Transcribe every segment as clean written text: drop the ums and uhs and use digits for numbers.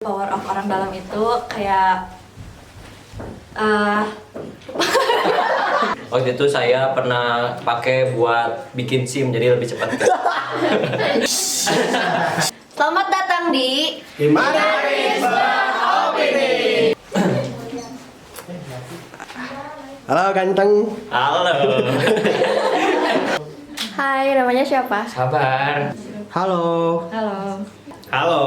power of orang dalam itu kayak Waktu itu saya pernah pakai buat bikin SIM jadi lebih cepat. selamat datang di Halo ganteng. Halo. Hai, namanya siapa? Sabar. Halo. Halo. Halo.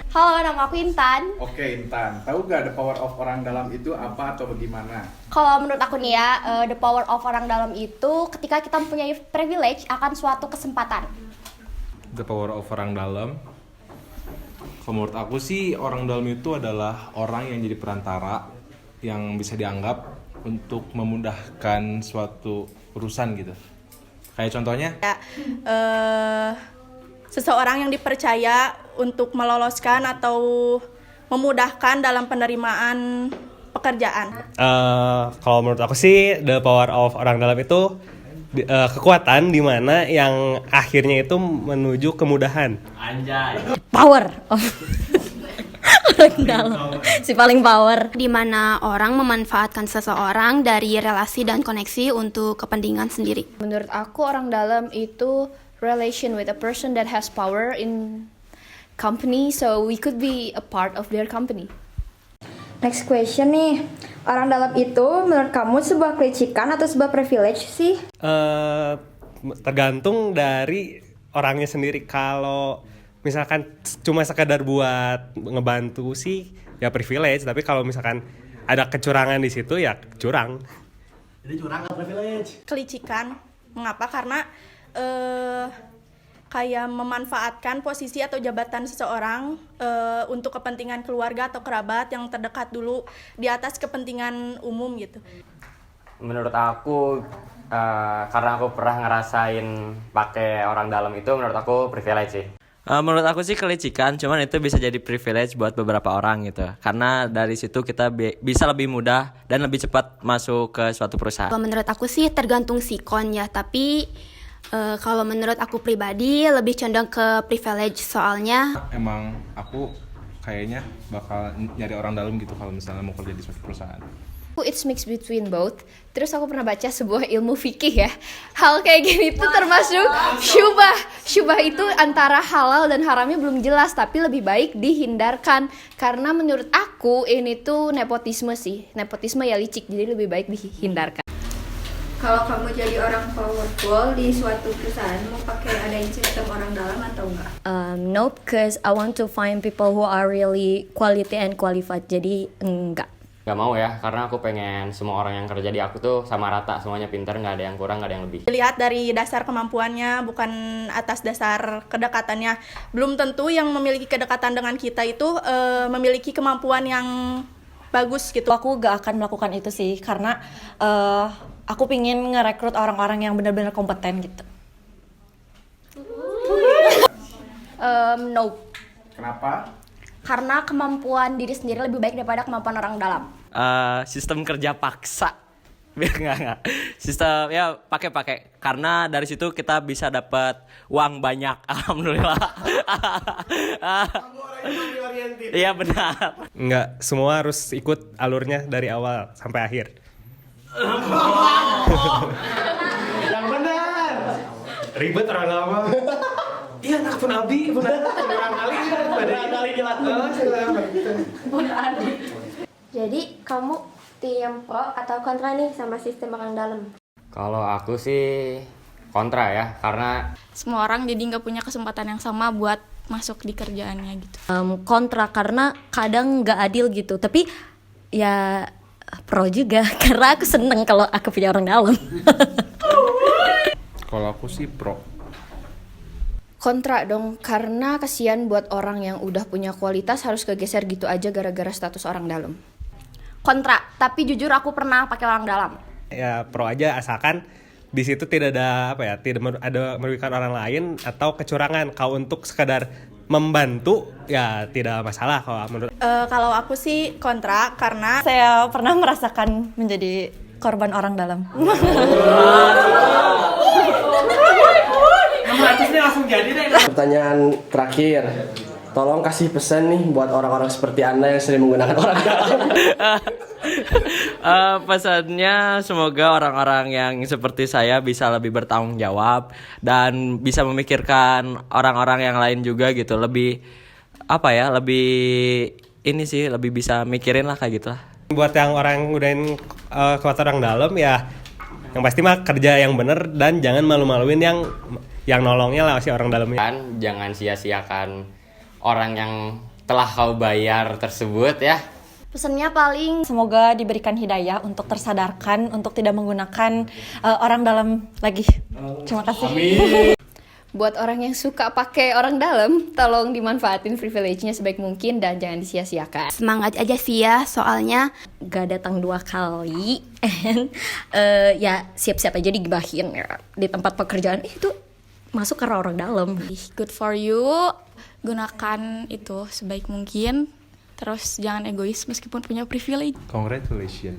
Halo, nama aku Intan. Oke Intan, tahu gak the power of orang dalam itu apa atau bagaimana? Kalau menurut aku nih ya, the power of orang dalam itu ketika kita mempunyai privilege akan suatu kesempatan. The power of orang dalam. Kalau menurut aku sih orang dalam itu adalah orang yang jadi perantara yang bisa dianggap untuk memudahkan suatu urusan gitu. Kayak contohnya? Seseorang yang dipercaya untuk meloloskan atau memudahkan dalam penerimaan pekerjaan. Kalau menurut aku sih the power of orang dalam itu kekuatan di mana yang akhirnya itu menuju kemudahan. Anjay. Power of orang dalam, si paling power. Di mana orang memanfaatkan seseorang dari relasi dan koneksi untuk kepentingan sendiri. Menurut aku orang dalam itu relation with a person that has power in company, so we could be a part of their company. Next question nih, orang dalam itu menurut kamu sebuah kelicikan atau sebuah privilege sih? Tergantung dari orangnya sendiri. Kalau misalkan cuma sekadar buat ngebantu sih ya privilege, tapi kalau misalkan ada kecurangan di situ ya curang. Jadi curang atau privilege? Kelicikan. Mengapa? Karena kayak memanfaatkan posisi atau jabatan seseorang untuk kepentingan keluarga atau kerabat yang terdekat dulu di atas kepentingan umum gitu. Menurut aku karena aku pernah ngerasain pakai orang dalam itu, menurut aku privilege sih. Menurut aku sih kelicikan, cuman itu bisa jadi privilege buat beberapa orang gitu. Karena dari situ kita bisa lebih mudah dan lebih cepat masuk ke suatu perusahaan. Kalau menurut aku sih tergantung sikon ya, tapi kalau menurut aku pribadi lebih condong ke privilege soalnya. Emang aku kayaknya bakal nyari orang dalam gitu kalau misalnya mau kerja di suatu perusahaan. It's mixed between both. Terus aku pernah baca sebuah ilmu fikih ya. Hal kayak gini tuh termasuk syubah. Syubah itu antara halal dan haramnya belum jelas, tapi lebih baik dihindarkan. Karena menurut aku ini tuh nepotisme sih. Nepotisme ya licik, jadi lebih baik dihindarkan. Kalau kamu jadi orang powerful di suatu perusahaan, mau pakai adain sistem orang dalam atau enggak? No, because I want to find people who are really quality and qualified. Jadi enggak. Gak mau ya, karena aku pengen semua orang yang kerja di aku tuh sama rata, semuanya pintar, gak ada yang kurang, gak ada yang lebih. Dilihat dari dasar kemampuannya, bukan atas dasar kedekatannya. Belum tentu yang memiliki kedekatan dengan kita itu memiliki kemampuan yang bagus gitu. Aku gak akan melakukan itu sih, karena aku pingin ngerekrut orang-orang yang benar-benar kompeten gitu. No. Kenapa? Karena kemampuan diri sendiri lebih baik daripada kemampuan orang dalam. Sistem kerja paksa. Enggak. Sistem ya pakai. Karena dari situ kita bisa dapat uang banyak. Alhamdulillah. Iya benar. Enggak, semua harus ikut alurnya dari awal sampai akhir. Yang benar. Ribet orang lama. Iya, anak pun Abi, benar. Kurang kali jelas. Jadi kamu tim pro atau kontra nih sama sistem orang dalam? Kalau aku sih kontra ya, karena Semua orang jadi nggak punya kesempatan yang sama buat masuk di kerjaannya gitu. Kontra karena kadang nggak adil gitu, tapi ya pro juga karena aku seneng kalau aku punya orang dalam. Kalau aku sih pro. Kontra dong, karena kasihan buat orang yang udah punya kualitas harus kegeser gitu aja gara-gara status orang dalam. Kontra, tapi jujur aku pernah pakai orang dalam. Ya pro aja asalkan di situ tidak ada tidak ada merugikan orang lain atau kecurangan. Kalau untuk sekadar membantu ya tidak masalah kalau menurut. Kalau aku sih kontra karena Saya pernah merasakan menjadi korban orang dalam. Pertanyaan terakhir. tolong kasih pesan nih buat orang-orang seperti Anda yang sering menggunakan orang dalam. Pesannya semoga orang-orang yang seperti saya bisa lebih bertanggung jawab dan bisa memikirkan orang-orang yang lain juga gitu. Lebih lebih ini sih, lebih bisa mikirin lah kayak gitu lah. Buat yang orang ngudain kuat orang dalam ya, yang pasti mah kerja yang bener dan jangan malu-maluin yang nolongnya lah si orang dalamnya. Kan jangan sia-siakan orang yang telah kau bayar tersebut ya. Pesannya paling semoga diberikan hidayah untuk tersadarkan untuk tidak menggunakan orang dalam lagi. Terima kasih. Amin. Buat orang yang suka pakai orang dalam, tolong dimanfaatin privilege-nya sebaik mungkin dan jangan disia-siakan. Semangat aja sih ya, soalnya gak datang 2 kali. And ya siap-siap aja digibahin ya di tempat pekerjaan. Itu masuk karena orang dalam. Good for you. Gunakan itu sebaik mungkin. Terus jangan egois meskipun punya privilege. Congratulations.